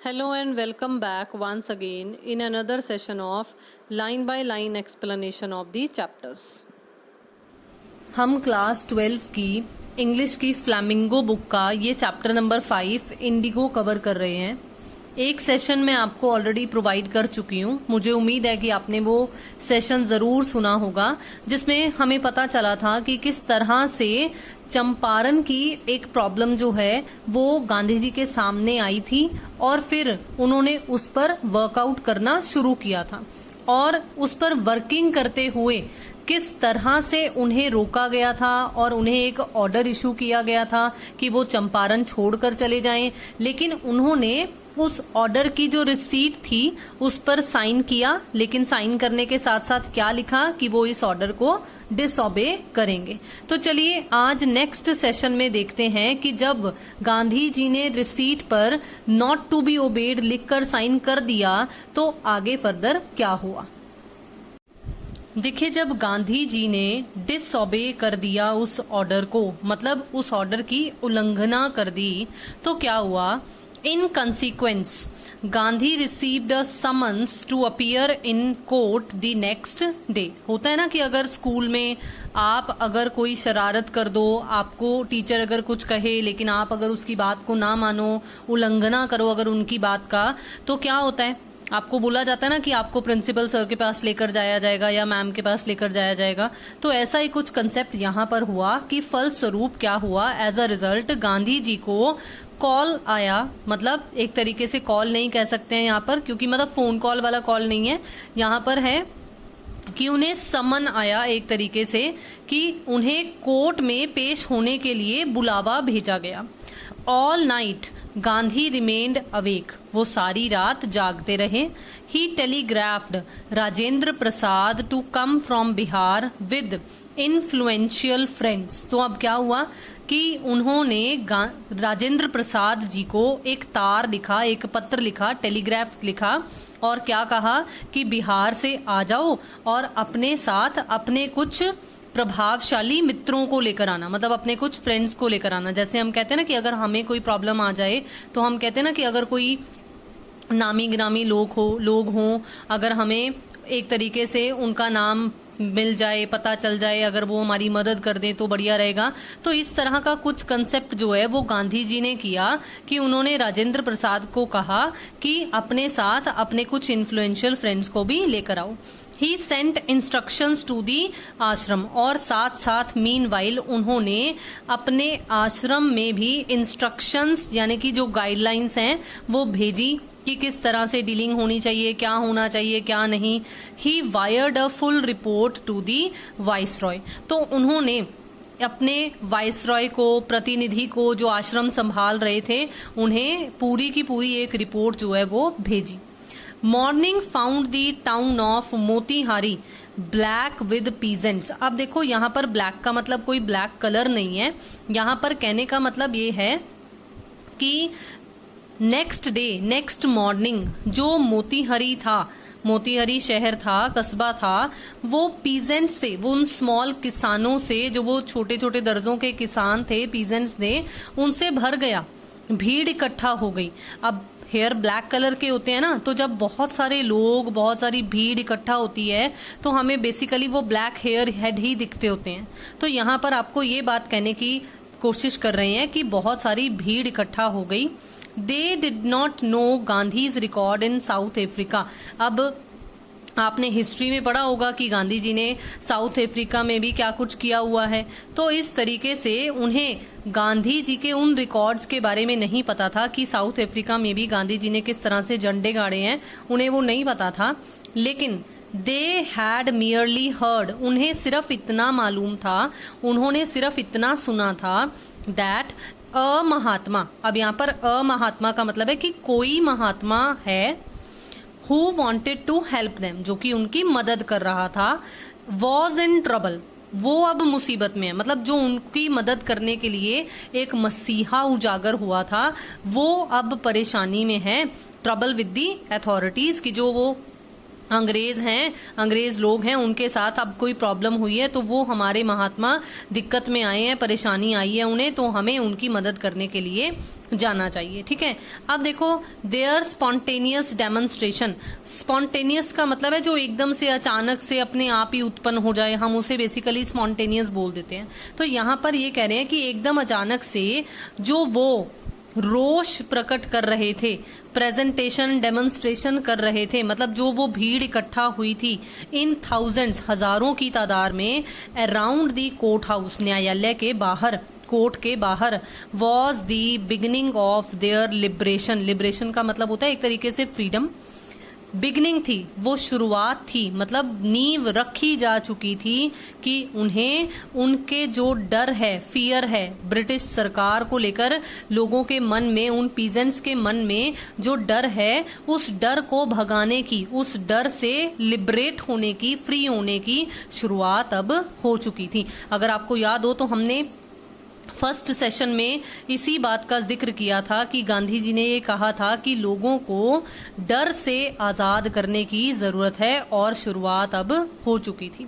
Hello and welcome back once again in another session of line by line explanation of the chapters. हम class 12 की English की flamingo book का ये chapter number 5 Indigo cover कर रहे हैं। एक सेशन में आपको ऑलरेडी प्रोवाइड कर चुकी हूँ। मुझे उम्मीद है कि आपने वो सेशन जरूर सुना होगा, जिसमें हमें पता चला था कि किस तरह से चंपारण की एक प्रॉब्लम जो है वो गांधी जी के सामने आई थी और फिर उन्होंने उस पर वर्कआउट करना शुरू किया था और उस पर वर्किंग करते हुए किस तरह से उन्हें रोका गया था और उन्हें एक ऑर्डर इशू किया गया था कि वो चंपारण छोड़कर चले जाएं, लेकिन उन्होंने उस ऑर्डर की जो रिसीट थी उस पर साइन किया, लेकिन साइन करने के साथ साथ क्या लिखा कि वो इस ऑर्डर को डिसऑबे करेंगे। तो चलिए आज नेक्स्ट सेशन में देखते हैं कि जब गांधी जी ने रिसीट पर नॉट टू बी ओबेड लिखकर साइन कर दिया तो आगे फर्दर क्या हुआ। देखिए, जब गांधी जी ने डिसऑबे कर दिया उस ऑर्डर को, मतलब उस ऑर्डर की उल्लंघना कर दी, तो क्या हुआ। In consequence Gandhi received a summons to appear in court the next day. होता है ना कि अगर स्कूल में आप अगर कोई शरारत कर दो, आपको टीचर अगर कुछ कहे लेकिन आप अगर उसकी बात को ना मानो, उल्लंघना करो अगर उनकी बात का, तो क्या होता है, आपको बोला जाता है ना कि आपको प्रिंसिपल सर के पास लेकर जाया जाएगा या मैम के पास लेकर जाया जाएगा। तो ऐसा ही कुछ कंसेप्ट यहाँ पर हुआ कि फलस्वरूप क्या हुआ, as a result Gandhi ji को कॉल आया। मतलब एक तरीके से कॉल नहीं कह सकते हैं यहाँ पर, क्योंकि मतलब फोन कॉल वाला कॉल नहीं है, यहाँ पर है कि उन्हें समन आया एक तरीके से कि उन्हें कोर्ट में पेश होने के लिए बुलावा भेजा गया। All night Gandhi remained awake, वो सारी रात जागते रहे। He telegraphed Rajendra Prasad to come from Bihar with influential friends. तो अब क्या हुआ कि उन्होंने राजेंद्र प्रसाद जी को एक तार लिखा, एक पत्र लिखा, टेलीग्राफ लिखा और क्या कहा कि बिहार से आ जाओ और अपने साथ अपने कुछ प्रभावशाली मित्रों को लेकर आना, मतलब अपने कुछ फ्रेंड्स को लेकर आना। जैसे हम कहते हैं ना कि अगर हमें कोई प्रॉब्लम आ जाए तो हम कहते हैं ना कि अगर कोई नामी गिरामी लोग हों, अगर हमें एक तरीके से उनका नाम मिल जाए, पता चल जाए, अगर वो हमारी मदद कर दें तो बढ़िया रहेगा। तो इस तरह का कुछ कंसेप्ट जो है वो गांधी जी ने किया कि उन्होंने राजेंद्र प्रसाद को कहा कि अपने साथ अपने कुछ इन्फ्लुएंशियल फ्रेंड्स को भी लेकर आओ। ही सेंट इंस्ट्रक्शंस टू दी आश्रम, और साथ साथ मीनवाइल उन्होंने अपने आश्रम में भी इंस्ट्रक्शंस यानी कि जो गाइडलाइंस हैं वो भेजी कि किस तरह से डीलिंग होनी चाहिए, क्या होना चाहिए, क्या नहीं। He wired a full report to the viceroy, तो उन्होंने अपने वाइसरॉय को, प्रतिनिधि को, जो आश्रम संभाल रहे थे, उन्हें पूरी की पूरी एक रिपोर्ट जो है वो भेजी। Morning found the town of Motihari black with peasants. अब देखो यहाँ पर ब्लैक का मतलब कोई ब्लैक कलर नहीं है, यहाँ पर कहने का मतलब ये है कि नेक्स्ट डे, नेक्स्ट मॉर्निंग जो मोतीहारी था, मोतीहारी शहर था, कस्बा था, वो पीजेंट से, वो उन स्मॉल किसानों से, जो वो छोटे छोटे दर्जों के किसान थे, पीजेंट्स थे, उनसे भर गया। भीड़ इकट्ठा हो गई। अब हेयर ब्लैक कलर के होते हैं ना, तो जब बहुत सारे लोग, बहुत सारी भीड़ इकट्ठा होती है तो हमें बेसिकली वो ब्लैक हेयर हेड ही दिखते होते हैं। तो यहाँ पर आपको ये बात कहने की कोशिश कर रहे हैं कि बहुत सारी भीड़ इकट्ठा हो गई। They did not know Gandhi's record in south Africa. अब आपने हिस्ट्री में पढ़ा होगा कि गांधी जी ने साउथ अफ्रीका में भी क्या कुछ किया हुआ है, तो इस तरीके से उन्हें गांधी जी के उन रिकॉर्ड्स के बारे में नहीं पता था कि साउथ अफ्रीका में भी गांधी जी ने किस तरह से झंडे गाड़े हैं, उन्हें वो नहीं पता था। लेकिन दे हैड मियरली हर्ड, उन्हें सिर्फ इतना मालूम था, उन्होंने सिर्फ इतना सुना था दैट अ महात्मा, अब यहाँ पर अ महात्मा का मतलब है कि कोई महात्मा है, who wanted to help them, जो कि उनकी मदद कर रहा था, वॉज इन ट्रबल, वो अब मुसीबत में है, मतलब जो उनकी मदद करने के लिए एक मसीहा उजागर हुआ था वो अब परेशानी में है। ट्रबल विद दी अथॉरिटीज, की जो वो अंग्रेज हैं, अंग्रेज लोग हैं, उनके साथ अब कोई प्रॉब्लम हुई है तो वो हमारे महात्मा दिक्कत में आए हैं, परेशानी आई है उन्हें, तो हमें उनकी मदद करने के लिए जाना चाहिए। ठीक है, अब देखो देयर स्पॉन्टेनियस डेमोन्स्ट्रेशन। स्पॉन्टेनियस का मतलब है जो एकदम से अचानक से अपने आप ही उत्पन्न हो जाए, हम उसे बेसिकली स्पॉन्टेनियस बोल देते हैं। तो यहाँ पर ये कह रहे हैं कि एकदम अचानक से जो वो रोष प्रकट कर रहे थे, प्रेजेंटेशन डेमोन्स्ट्रेशन कर रहे थे, मतलब जो वो भीड़ इकट्ठा हुई थी इन थाउजेंड्स, हजारों की तादाद में, अराउंड दी कोर्ट हाउस, न्यायालय के बाहर, कोर्ट के बाहर, was the beginning of their liberation. Liberation का मतलब होता है एक तरीके से फ्रीडम। बिगिनिंग थी, वो शुरुआत थी, मतलब नींव रखी जा चुकी थी कि उन्हें उनके जो डर है, फियर है ब्रिटिश सरकार को लेकर, लोगों के मन में, उन पीजेंट्स के मन में जो डर है, उस डर को भगाने की, उस डर से लिबरेट होने की, फ्री होने की शुरुआत अब हो चुकी थी। अगर आपको याद हो तो हमने फर्स्ट सेशन में इसी बात का जिक्र किया था कि गांधी जी ने ये कहा था कि लोगों को डर से आजाद करने की जरूरत है, और शुरुआत अब हो चुकी थी।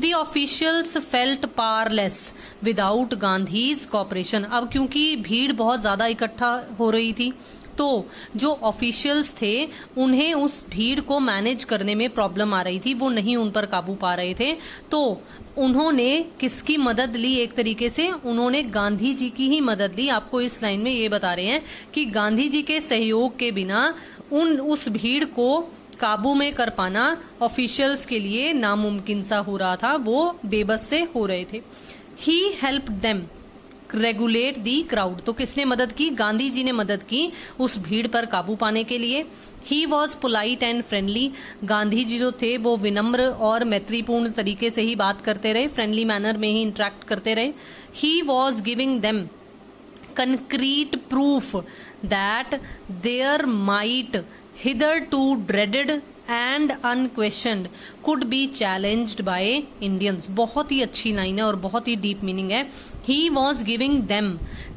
The officials felt powerless without Gandhi's cooperation. अब क्योंकि भीड़ बहुत ज्यादा इकट्ठा हो रही थी, तो जो ऑफिशियल्स थे उन्हें उस भीड़ को मैनेज करने में प्रॉब्लम आ रही थी, वो नहीं उन पर काबू पा रहे थे। तो उन्होंने किसकी मदद ली? एक तरीके से उन्होंने गांधी जी की ही मदद ली। आपको इस लाइन में ये बता रहे हैं कि गांधी जी के सहयोग के बिना उस भीड़ को काबू में कर पाना ऑफिशियल्स के लिए नामुमकिन सा हो रहा था, वो बेबस से हो रहे थे। ही हेल्प देम रेगुलेट दी क्राउड। तो किसने मदद की? गांधी जी ने मदद की उस भीड़ पर काबू पाने के लिए। He was polite and friendly. Gandhi ji जो थे वो विनम्र और मैत्रीपूर्ण तरीके से ही बात करते रहे, फ्रेंडली मैनर में ही इंटरेक्ट करते रहे। He was giving them concrete proof that their might, hitherto dreaded and unquestioned, could be challenged by Indians। बहुत ही अच्छी लाइन है और बहुत ही डीप मीनिंग है। He was giving them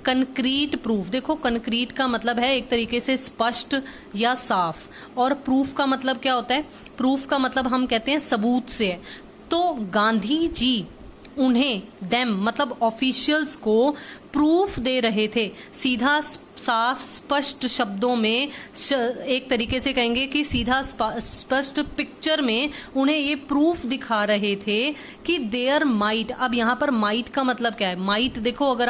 concrete proof। देखो concrete का मतलब है एक तरीके से स्पष्ट या साफ, और प्रूफ का मतलब क्या होता है? प्रूफ का मतलब हम कहते हैं सबूत से है। तो गांधी जी उन्हें देम मतलब ऑफिशियल्स को प्रूफ दे रहे थे, सीधा साफ स्पष्ट शब्दों में, एक तरीके से कहेंगे कि सीधा स्पष्ट पिक्चर में उन्हें ये प्रूफ दिखा रहे थे कि देयर माइट। अब यहाँ पर माइट का मतलब क्या है? माइट देखो, अगर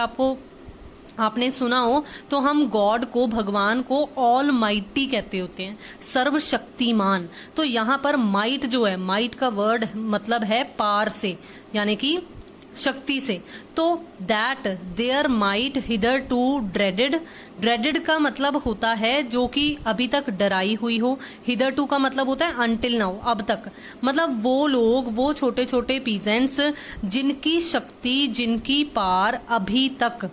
आपने सुना हो तो हम गॉड को, भगवान को ऑल माइटी कहते होते हैं, सर्वशक्तिमान। तो यहाँ पर माइट जो है, माइट का वर्ड मतलब है पार से, यानी कि शक्ति से। तो that there might hitherto dreaded. Dreaded का मतलब होता है जो कि अभी तक डराई हुई हो। हिदर टू का मतलब होता है अनटिल नाउ, अब तक। मतलब वो लोग, वो छोटे छोटे पीजेंट्स जिनकी शक्ति, जिनकी पार अभी तक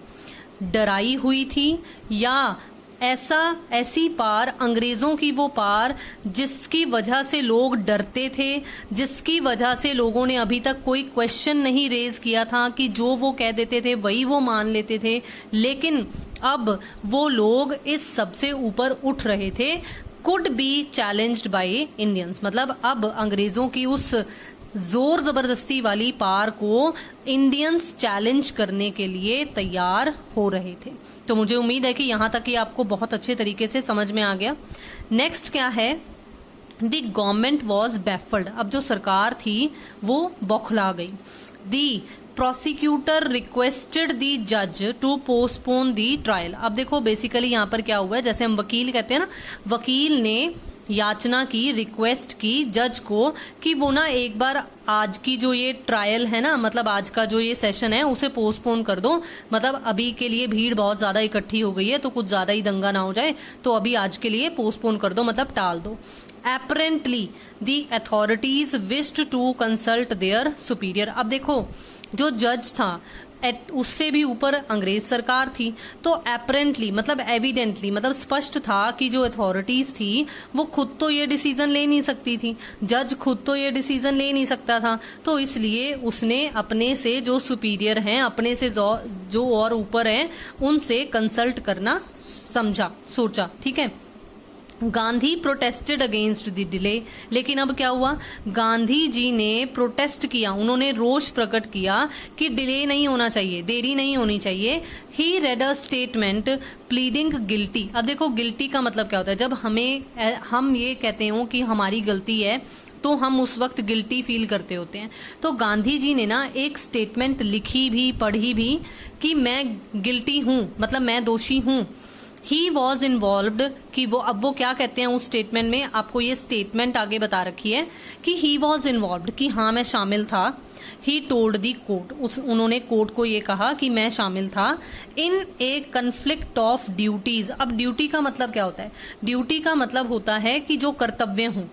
डराई हुई थी, या ऐसी पार, अंग्रेजों की वो पार जिसकी वजह से लोग डरते थे, जिसकी वजह से लोगों ने अभी तक कोई क्वेश्चन नहीं रेज किया था, कि जो वो कह देते थे वही वो मान लेते थे। लेकिन अब वो लोग इस सब से ऊपर उठ रहे थे। Could be challenged by Indians, मतलब अब अंग्रेजों की उस जोर जबरदस्ती वाली पार को इंडियंस चैलेंज करने के लिए तैयार हो रहे थे। तो मुझे उम्मीद है कि यहां तक ये आपको बहुत अच्छे तरीके से समझ में आ गया। नेक्स्ट क्या है? The government was baffled. अब जो सरकार थी वो बौखला गई। दी प्रोसिक्यूटर रिक्वेस्टेड दी जज टू पोस्टपोन दी ट्रायल। अब देखो बेसिकली यहाँ पर क्या हुआ है, जैसे हम वकील कहते हैं ना, वकील ने याचना की, रिक्वेस्ट की जज को कि वो ना एक बार आज की जो ये ट्रायल है ना, मतलब आज का जो ये सेशन है उसे पोस्टपोन कर दो। मतलब अभी के लिए भीड़ बहुत ज्यादा इकट्ठी हो गई है तो कुछ ज्यादा ही दंगा ना हो जाए, तो अभी आज के लिए पोस्टपोन कर दो, मतलब टाल दो। Apparently the authorities wished to consult their superior। अब देखो जो जज था उससे भी ऊपर अंग्रेज सरकार थी, तो apparently मतलब एविडेंटली मतलब स्पष्ट था कि जो अथॉरिटीज थी वो खुद तो ये डिसीजन ले नहीं सकती थी, जज खुद तो ये डिसीजन ले नहीं सकता था। तो इसलिए उसने अपने से जो सुपीरियर हैं, अपने से जो और ऊपर हैं, उनसे कंसल्ट करना समझा, सोचा। ठीक है, Gandhi protested against the delay, लेकिन अब क्या हुआ, गांधी जी ने प्रोटेस्ट किया, उन्होंने रोष प्रकट किया कि डिले नहीं होना चाहिए, देरी नहीं होनी चाहिए। He read a statement pleading guilty. अब देखो गिल्टी का मतलब क्या होता है, जब हम ये कहते हो कि हमारी गलती है तो हम उस वक्त गिल्टी फील करते होते हैं। तो गांधी जी ने ना एक स्टेटमेंट लिखी भी पढ़ी भी कि मैं गिल्टी हूं, मतलब मैं दोषी हूं। ही वॉज इन्वॉल्व्ड, कि वो क्या कहते हैं उस स्टेटमेंट में, आपको ये स्टेटमेंट आगे बता रखी है कि ही वॉज इन्वॉल्व्ड, कि हाँ मैं शामिल था। ही टोल्ड दी कोर्ट, उन्होंने कोर्ट को ये कहा कि मैं शामिल था। इन ए कन्फ्लिक्ट ऑफ ड्यूटीज। अब ड्यूटी का मतलब क्या होता है, दी का मतलब होता है कि जो कर्तव्य हूं।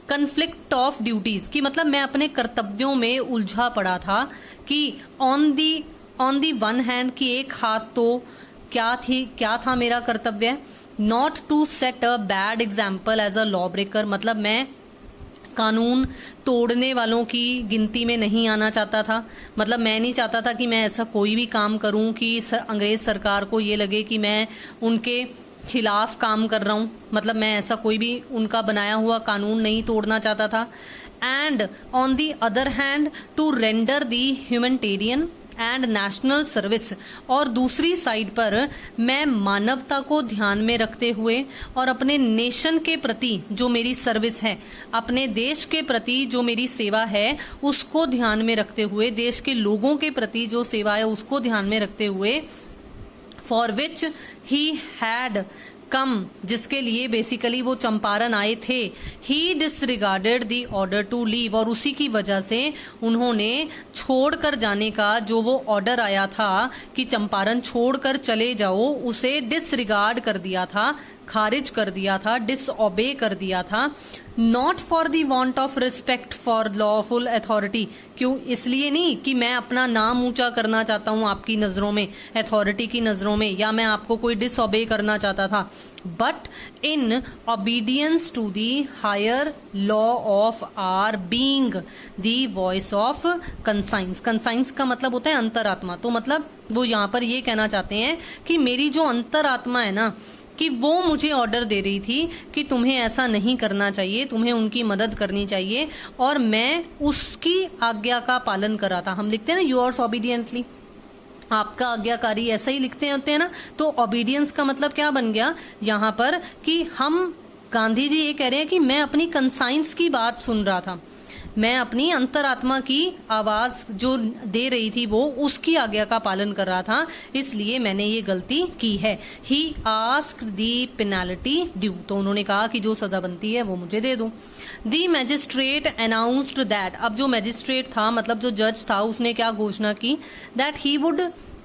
कन्फ्लिक्ट ऑफ ड्यूटीज की मतलब मैं अपने कर्तव्यों में उलझा पड़ा था, कि ऑन दी वन हैंड, की एक हाथ तो क्या था मेरा कर्तव्य, not to set a bad example as a lawbreaker, मतलब मैं कानून तोड़ने वालों की गिनती में नहीं आना चाहता था। मतलब मैं नहीं चाहता था कि मैं ऐसा कोई भी काम करूं कि अंग्रेज सरकार को ये लगे कि मैं उनके खिलाफ काम कर रहा हूं, मतलब मैं ऐसा कोई भी उनका बनाया हुआ कानून नहीं तोड़ना चाहता था। And on the other hand to render the humanitarian and national service, और दूसरी साइड पर मैं मानवता को ध्यान में रखते हुए और अपने नेशन के प्रति जो मेरी सर्विस है, अपने देश के प्रति जो मेरी सेवा है उसको ध्यान में रखते हुए, देश के लोगों के प्रति जो सेवा है उसको ध्यान में रखते हुए, for which he had come, जिसके लिए बेसिकली वो चंपारण आए थे। He disregarded the order to leave, और उसी की वजह से उन्होंने छोड़कर जाने का जो वो ऑर्डर आया था कि चंपारण छोड़कर चले जाओ, उसे डिसरिगार्ड कर दिया था, खारिज कर दिया था, डिसओबे कर दिया था। Not for the want of respect for lawful authority, क्यों, इसलिए नहीं कि मैं अपना नाम ऊंचा करना चाहता हूं आपकी नजरों में, अथॉरिटी की नजरों में, या मैं आपको कोई डिसओबे करना चाहता था, but in obedience to the higher law of our being the voice of conscience. Conscience का मतलब होता है अंतरात्मा, तो मतलब वो यहाँ पर ये कहना चाहते हैं कि मेरी जो अंतरात्मा है ना, कि वो मुझे ऑर्डर दे रही थी कि तुम्हें ऐसा नहीं करना चाहिए, तुम्हें उनकी मदद करनी चाहिए, और मैं उसकी आज्ञा का पालन कर रहा था। हम लिखते हैं ना योर्स ओबीडियंटली, आपका आज्ञाकारी, ऐसा ही लिखते होते हैं ना। तो ओबीडियंस का मतलब क्या बन गया यहाँ पर, कि हम, गांधी जी ये कह रहे हैं कि मैं अपनी कंसाइंस की बात सुन रहा था, मैं अपनी अंतरात्मा की आवाज जो दे रही थी वो उसकी आज्ञा का पालन कर रहा था, इसलिए मैंने ये गलती की है। He asked the penalty due, तो उन्होंने कहा कि जो सजा बनती है वो मुझे दे दो। दी मैजिस्ट्रेट अनाउंस्ड दैट, अब जो मैजिस्ट्रेट था मतलब जो जज था उसने क्या घोषणा की, that he would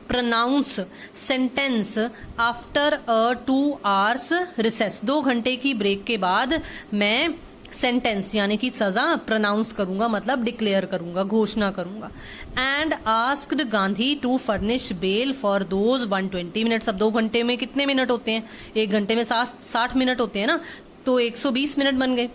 pronounce sentence after a 2 hours recess, 2 घंटे की ब्रेक के बाद मैं सेंटेंस यानी कि सजा प्रोनाउंस करूंगा, मतलब डिक्लेयर करूंगा, घोषणा करूंगा। And asked Gandhi to furnish bail for those 120 minutes. अब 2 घंटे में कितने मिनट होते हैं, 1 घंटे में 60 मिनट होते हैं ना, तो 120 मिनट बन गए।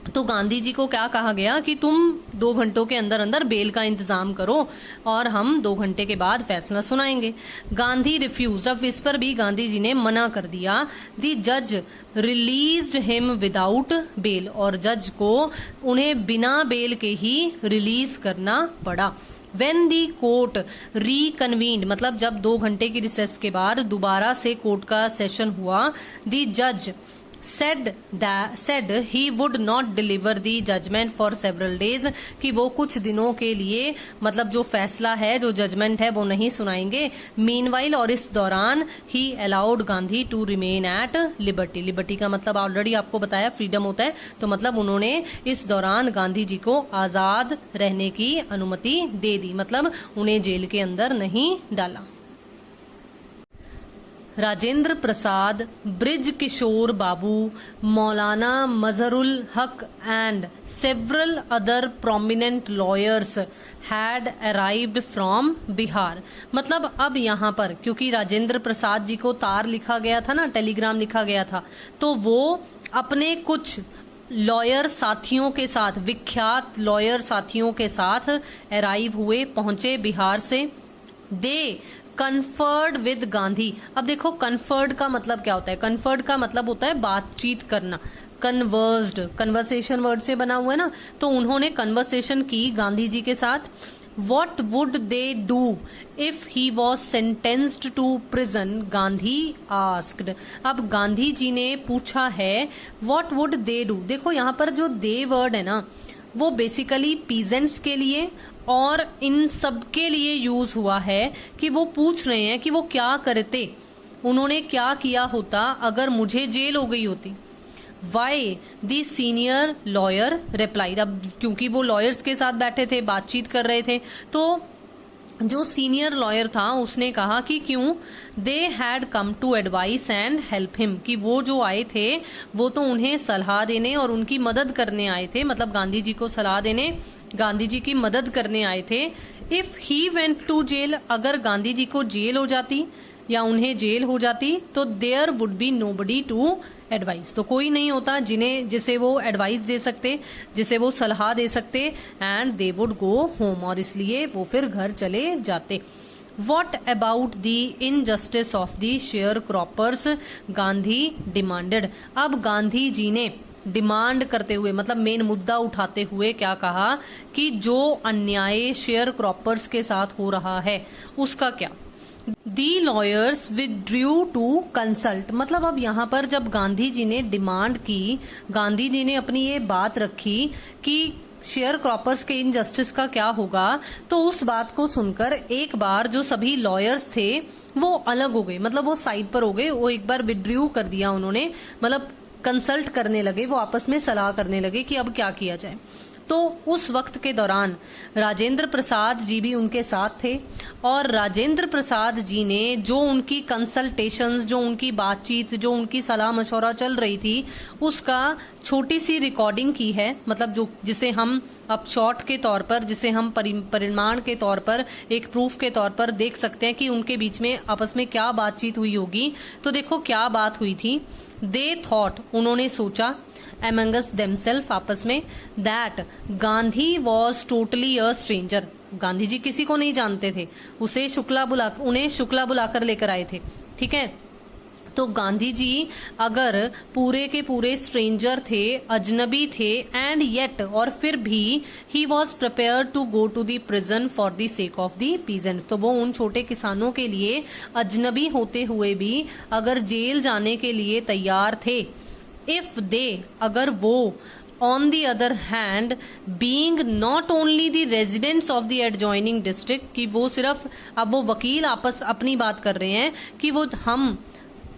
तो गांधी जी को क्या कहा गया कि तुम 2 घंटों के अंदर अंदर बेल का इंतजाम करो और हम 2 घंटे के बाद फैसला सुनाएंगे। गांधी रिफ्यूज, अब इस पर भी गांधी जी ने मना कर दिया। दी जज रिलीज्ड हिम विदाउट बेल, और जज को उन्हें बिना बेल के ही रिलीज करना पड़ा। वेन दी कोर्ट रिकन्वीन्ड, मतलब जब 2 घंटे की रिसेस के बाद दोबारा से कोर्ट का सेशन हुआ, दी जज said he would not deliver the judgment for several days, कि वो कुछ दिनों के लिए मतलब जो फैसला है, जो जजमेंट है वो नहीं सुनाएंगे। मीनवाइल, और इस दौरान he allowed Gandhi to remain at liberty। Liberty का मतलब ऑलरेडी आपको बताया फ्रीडम होता है, तो मतलब उन्होंने इस दौरान गांधी जी को आजाद रहने की अनुमति दे दी, मतलब उन्हें जेल के अंदर नहीं डाला। राजेंद्र प्रसाद, ब्रिज किशोर बाबू, मौलाना मजहरुल हक and several other prominent lawyers had arrived from Bihar. मतलब अब यहाँ पर क्योंकि राजेंद्र प्रसाद जी को तार लिखा गया था ना, टेलीग्राम लिखा गया था, तो वो अपने कुछ लॉयर साथियों के साथ, विख्यात लॉयर साथियों के साथ अराइव हुए, पहुंचे बिहार से। दे कन्फर्ड विद गांधी। अब देखो कन्फर्ड का मतलब क्या होता है, कन्फर्ड का मतलब होता है बातचीत करना, कन्वर्स्ड, कन्वर्सेशन वर्ड से बना हुआ है ना, तो उन्होंने कन्वर्सेशन की गांधी जी के साथ। What would they do if he was sentenced to prison? Gandhi asked। अब गांधी जी ने पूछा है what would they do। देखो यहाँ पर जो they वर्ड है ना, वो बेसिकली पीजेंट्स के लिए और इन सब के लिए यूज हुआ है कि वो पूछ रहे हैं कि वो क्या करते, उन्होंने क्या किया होता अगर मुझे जेल हो गई होती। वाई दी सीनियर लॉयर रिप्लाइड। अब क्योंकि वो लॉयर्स के साथ बैठे थे, बातचीत कर रहे थे, तो जो सीनियर लॉयर था उसने कहा कि क्यों, they had come to advise and help him, कि वो जो आए थे वो तो उन्हें सलाह देने और उनकी मदद करने आए थे, मतलब गांधी जी को सलाह देने, गांधी जी की मदद करने आए थे। If he went to jail, अगर गांधी जी को जेल हो जाती या उन्हें जेल हो जाती तो there would be nobody to advise, तो कोई नहीं होता जिसे वो एडवाइस दे सकते, जिसे वो सलाह दे सकते, and they would go home, और इसलिए वो फिर घर चले जाते। What about the injustice of the share croppers, Gandhi demanded. अब गांधी जी ने डिमांड करते हुए, मतलब मेन मुद्दा उठाते हुए क्या कहा कि जो अन्याय शेयर क्रॉपर्स के साथ हो रहा है उसका क्या। दी लॉयर्स विथड्रू टू कंसल्ट, मतलब अब यहाँ पर जब गांधी जी ने डिमांड की, गांधी जी ने अपनी ये बात रखी कि शेयर क्रॉपर्स के इनजस्टिस का क्या होगा, तो उस बात को सुनकर एक बार जो सभी लॉयर्स थे वो अलग हो गए, मतलब वो साइड पर हो गए, वो एक बार विथड्रू कर दिया उन्होंने, मतलब कंसल्ट करने लगे, वो आपस में सलाह करने लगे कि अब क्या किया जाए। तो उस वक्त के दौरान राजेंद्र प्रसाद जी भी उनके साथ थे, और राजेंद्र प्रसाद जी ने जो उनकी कंसल्टेशंस, जो उनकी बातचीत, जो उनकी सलाह मशवरा चल रही थी, उसका छोटी सी रिकॉर्डिंग की है, मतलब जो जिसे हम अब शॉर्ट के तौर पर, जिसे हम परिमाण के तौर पर, एक प्रूफ के तौर पर देख सकते हैं कि उनके बीच में आपस में क्या बातचीत हुई होगी। तो देखो क्या बात हुई थी। दे थॉट, उन्होंने सोचा, amongst themselves, आपस में, that Gandhi was totally a stranger, Gandhi ji किसी को नहीं जानते थे, उन्हें शुक्ला बुलाकर लेकर आए थे, ठीक है। तो गांधी जी अगर पूरे के पूरे स्ट्रेंजर थे, अजनबी थे, एंड येट, और फिर भी he was prepare to go to the prison for the sake of the peasants, तो वो उन छोटे किसानों के लिए अजनबी होते हुए भी अगर जेल जाने के लिए तैयार थे। इफ दे, अगर वो, on the other hand, being not only the residents of the adjoining district, कि वो सिर्फ, अब वो वकील आपस अपनी बात कर रहे हैं कि वो हम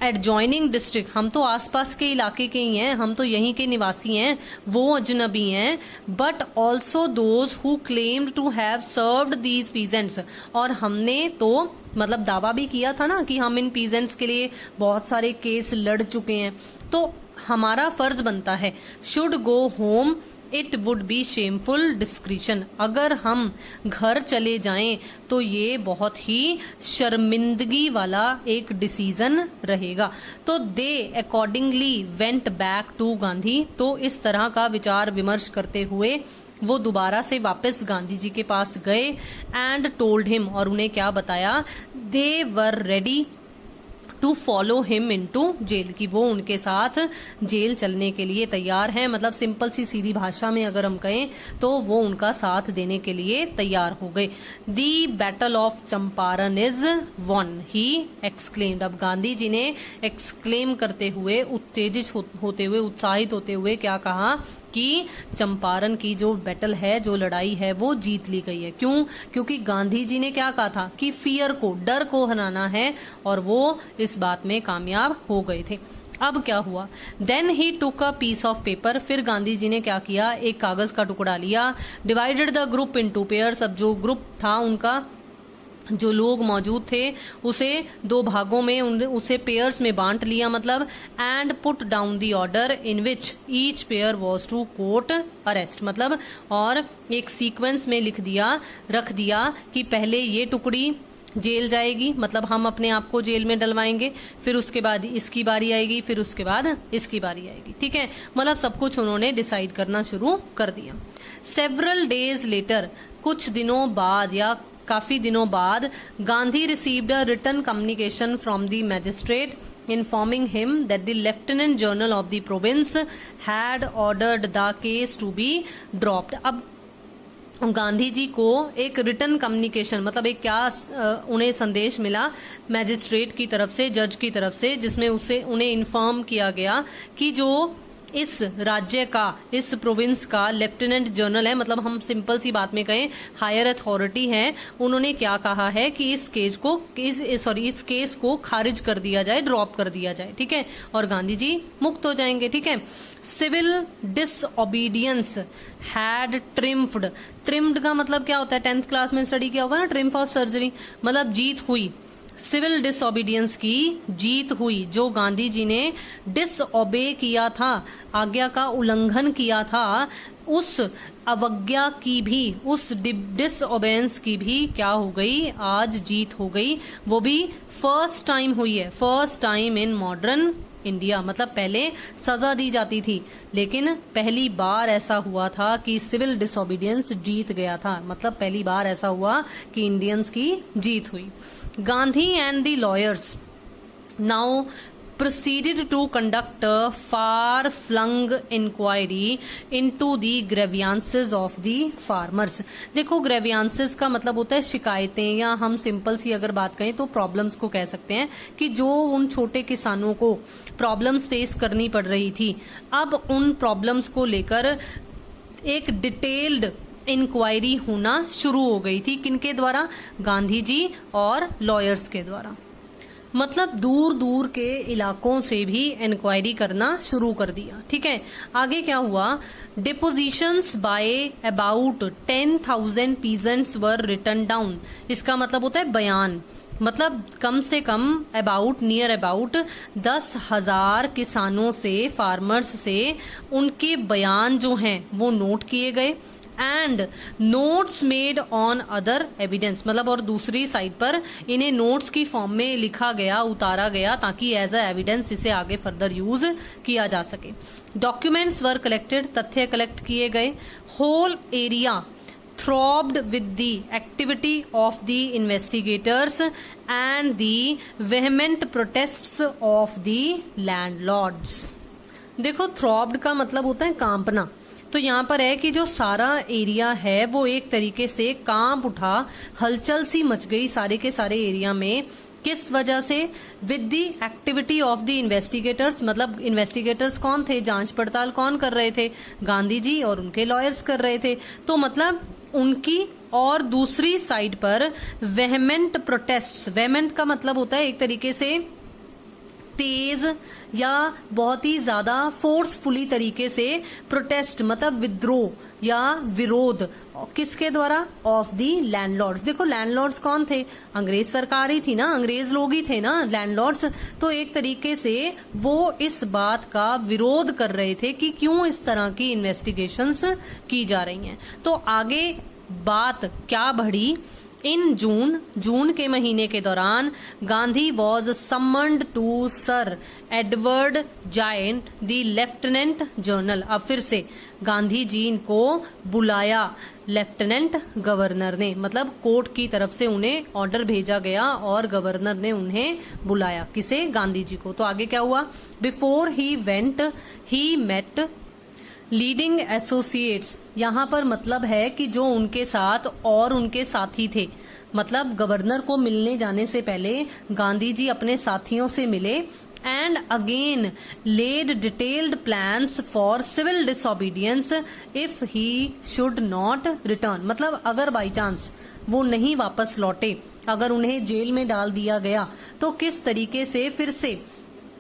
एडजॉइनिंग डिस्ट्रिक्ट, हम तो आसपास के इलाके के ही हैं, हम तो यहीं के निवासी हैं, वो अजनबी हैं, but also those who claimed to have served these peasants, और हमने तो मतलब दावा भी किया था ना कि हम इन पीजेंट्स के लिए बहुत सारे केस लड़ चुके हैं, तो हमारा फर्ज बनता है, should go home, it would be shameful discretion, अगर हम घर चले जाएं तो ये बहुत ही शर्मिंदगी वाला एक डिसीजन रहेगा। तो they accordingly went back to Gandhi, तो इस तरह का विचार विमर्श करते हुए वो दोबारा से वापस गांधी जी के पास गए, एंड टोल्ड हिम, और उन्हें क्या बताया, they were ready to follow him into jail, की वो उनके साथ जेल चलने के लिए तैयार हैं, मतलब सिंपल सी सीधी भाषा में अगर हम कहें तो वो उनका साथ देने के लिए तैयार हो गए। The battle of Champaran is won, he exclaimed, अब गांधी जी ने एक्सक्लेम करते हुए, उत्तेजित होते हुए, उत्साहित होते हुए क्या कहा कि चंपारण की जो बैटल है, जो लड़ाई है, वो जीत ली गई है। क्यों? क्योंकि गांधी जी ने क्या कहा था कि फियर को, डर को हराना है, और वो इस बात में कामयाब हो गए थे। अब क्या हुआ, then he took a piece of paper, फिर गांधी जी ने क्या किया, एक कागज का टुकड़ा लिया, divided the group into pairs, अब जो ग्रुप था उनका, जो लोग मौजूद थे, उसे दो भागों में, उसे पेयर्स में बांट लिया, मतलब, and put down the order in which each pair was to court arrest, मतलब, और एक सीक्वेंस में रख दिया कि पहले ये टुकड़ी जेल जाएगी, मतलब हम अपने आप को जेल में डलवाएंगे, फिर उसके बाद इसकी बारी आएगी, फिर उसके बाद इसकी बारी आएगी, ठीक है, मतलब सब कुछ उन्होंने डिसाइड करना शुरू कर दिया। सेवरल डेज लेटर, कुछ दिनों बाद या काफी दिनों बाद Gandhi received a written communication from the magistrate informing him that the lieutenant general of the province had ordered the case to be dropped. अब गांधी जी को एक रिटन कम्युनिकेशन मतलब एक क्या उन्हें संदेश मिला मैजिस्ट्रेट की तरफ से, जज की तरफ से, जिसमें उसे उन्हें इन्फॉर्म किया गया कि जो इस राज्य का, इस प्रोविंस का लेफ्टिनेंट जनरल है, मतलब हम सिंपल सी बात में कहें हायर अथॉरिटी है, उन्होंने क्या कहा है कि इस केस को खारिज कर दिया जाए, ड्रॉप कर दिया जाए, ठीक है, और गांधी जी मुक्त हो जाएंगे, ठीक है। सिविल डिसओबीडियंस हैड ट्रिम्ड का मतलब क्या होता है, 10th क्लास में स्टडी किया होगा ना, ट्रिम्फ ऑफ सर्जरी, मतलब जीत हुई। सिविल डिसओबीडियंस की जीत हुई, जो गांधी जी ने डिसओबे किया था, आज्ञा का उल्लंघन किया था, उस अवज्ञा की भी, उस डिसओबेंस की भी क्या हो गई, आज जीत हो गई। वो भी फर्स्ट टाइम हुई है, first time in modern India. मतलब पहले सजा दी जाती थी, लेकिन पहली बार ऐसा हुआ था कि सिविल डिसओबीडियंस जीत गया था, मतलब पहली बार ऐसा हुआ कि इंडियंस की जीत हुई। Gandhi and the lawyers now proceeded to conduct a far-flung inquiry into the grievances of the farmers. देखो grievances का मतलब होता है शिकायतें, या हम सिंपल सी अगर बात करें तो प्रॉब्लम्स को कह सकते हैं, कि जो उन छोटे किसानों को प्रॉब्लम्स फेस करनी पड़ रही थी, अब उन प्रॉब्लम्स को लेकर एक डिटेल्ड इंक्वायरी होना शुरू हो गई थी। किनके द्वारा? गांधी जी और लॉयर्स के द्वारा। मतलब दूर दूर के इलाकों से भी इंक्वायरी करना शुरू कर दिया, ठीक है। आगे क्या हुआ, depositions by about 10,000 peasants were written down. इसका मतलब होता है बयान, मतलब कम से कम अबाउट, नियर अबाउट 10,000 किसानों से, फार्मर्स से उनके बयान जो हैं वो नोट किए गए, and notes made on other evidence, मतलब और दूसरी साइड पर इन्हें नोट्स की फॉर्म में लिखा गया, उतारा गया, ताकि एज अ एविडेंस इसे आगे फर्दर यूज किया जा सके। डॉक्यूमेंट्स वर कलेक्टेड, तथ्य कलेक्ट किए गए। Whole area throbbed with the activity of the investigators and the vehement protests of the landlords. देखो थ्रॉब्ड का मतलब होता है कांपना, तो यहाँ पर है कि जो सारा एरिया है वो एक तरीके से कांप उठा, हलचल सी मच गई सारे के सारे एरिया में। किस वजह से? With the activity of the investigators, मतलब इन्वेस्टिगेटर्स कौन थे, जांच पड़ताल कौन कर रहे थे, गांधी जी और उनके लॉयर्स कर रहे थे, तो मतलब उनकी। और दूसरी साइड पर वेहमेंट प्रोटेस्ट, वेहमेंट का मतलब होता है एक तरीके से तेज या बहुत ही ज्यादा फोर्सफुली तरीके से, प्रोटेस्ट मतलब विद्रोह या विरोध, किसके द्वारा? Of the landlords. देखो लैंडलॉर्ड्स कौन थे? अंग्रेज सरकार ही थी ना, अंग्रेज लोग ही थे ना लैंडलॉर्ड्स। तो एक तरीके से वो इस बात का विरोध कर रहे थे कि क्यों इस तरह की इन्वेस्टिगेशंस की जा रही हैं। तो आगे बात क्या बढ़ी, इन जून के महीने के दौरान Gandhi was summoned to sir Edward Giant the lieutenant general. अब फिर से गांधी जी को बुलाया लेफ्टिनेंट गवर्नर ने, मतलब कोर्ट की तरफ से उन्हें ऑर्डर भेजा गया और गवर्नर ने उन्हें बुलाया, किसे? गांधी जी को। तो आगे क्या हुआ, before he went he met leading associates. यहाँ पर मतलब है कि जो उनके साथ और उनके साथी थे, मतलब गवर्नर को मिलने जाने से पहले गांधी जी अपने साथियों से मिले, and again laid detailed plans for civil disobedience if he should not return. मतलब अगर बाई चांस वो नहीं वापस लौटे, अगर उन्हें जेल में डाल दिया गया, तो किस तरीके से फिर से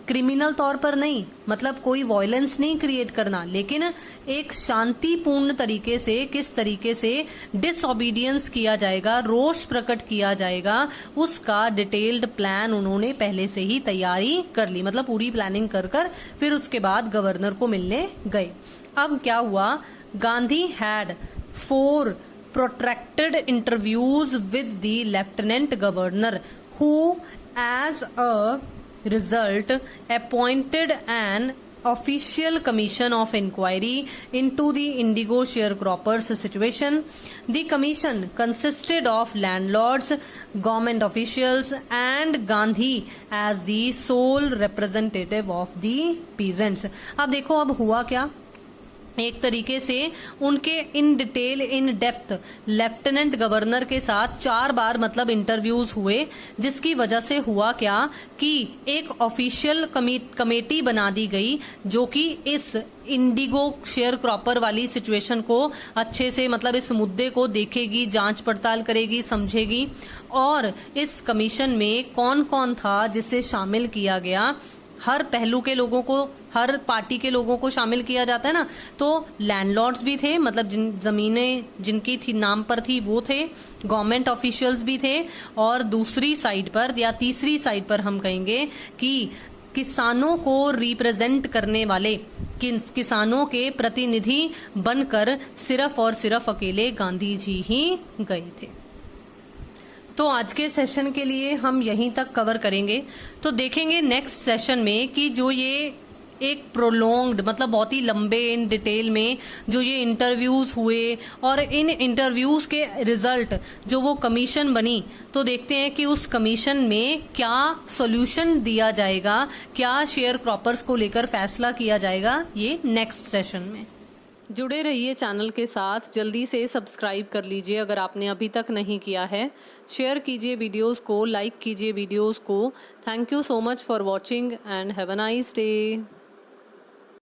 क्रिमिनल तौर पर नहीं, मतलब कोई वायलेंस नहीं क्रिएट करना, लेकिन एक शांतिपूर्ण तरीके से किस तरीके से डिसओबीडियंस किया जाएगा, रोष प्रकट किया जाएगा, उसका डिटेल्ड प्लान उन्होंने पहले से ही तैयारी कर ली। मतलब पूरी प्लानिंग कर फिर उसके बाद गवर्नर को मिलने गए। अब क्या हुआ, Gandhi had 4 protracted interviews with the lieutenant governor who as a result appointed an official commission of inquiry into the indigo sharecroppers situation. The commission consisted of landlords, government officials and Gandhi as the sole representative of the peasants. अब देखो अब हुआ क्या, एक तरीके से उनके in detail in depth lieutenant governor के साथ 4 बार मतलब इंटरव्यूज हुए, जिसकी वजह से हुआ क्या कि एक ऑफिशियल कमेटी बना दी गई जो कि इस इंडिगो शेयर क्रॉपर वाली सिचुएशन को अच्छे से मतलब इस मुद्दे को देखेगी, जांच पड़ताल करेगी, समझेगी। और इस कमीशन में कौन कौन था जिसे शामिल किया गया, हर पहलू के लोगों को, हर पार्टी के लोगों को शामिल किया जाता है ना। तो लैंडलॉर्ड्स भी थे, मतलब जिन जमीनें जिनकी थी नाम पर थी वो थे, गवर्नमेंट ऑफिशियल्स भी थे, और दूसरी साइड पर या तीसरी साइड पर हम कहेंगे कि किसानों को रिप्रेजेंट करने वाले, किसानों के प्रतिनिधि बनकर सिर्फ और सिर्फ अकेले गांधी जी ही गए थे। तो आज के सेशन के लिए हम यहीं तक कवर करेंगे। तो देखेंगे नेक्स्ट सेशन में कि जो ये एक प्रोलोंग्ड मतलब बहुत ही लंबे इन डिटेल में जो ये इंटरव्यूज हुए और इन इंटरव्यूज के रिजल्ट जो वो कमीशन बनी, तो देखते हैं कि उस कमीशन में क्या सॉल्यूशन दिया जाएगा, क्या शेयर क्रॉपर्स को लेकर फैसला किया जाएगा, ये नेक्स्ट सेशन में। जुड़े रहिए चैनल के साथ, जल्दी से सब्सक्राइब कर लीजिए अगर आपने अभी तक नहीं किया है, शेयर कीजिए वीडियोस को, लाइक कीजिए वीडियोस को। Thank you so much for watching and have a nice day.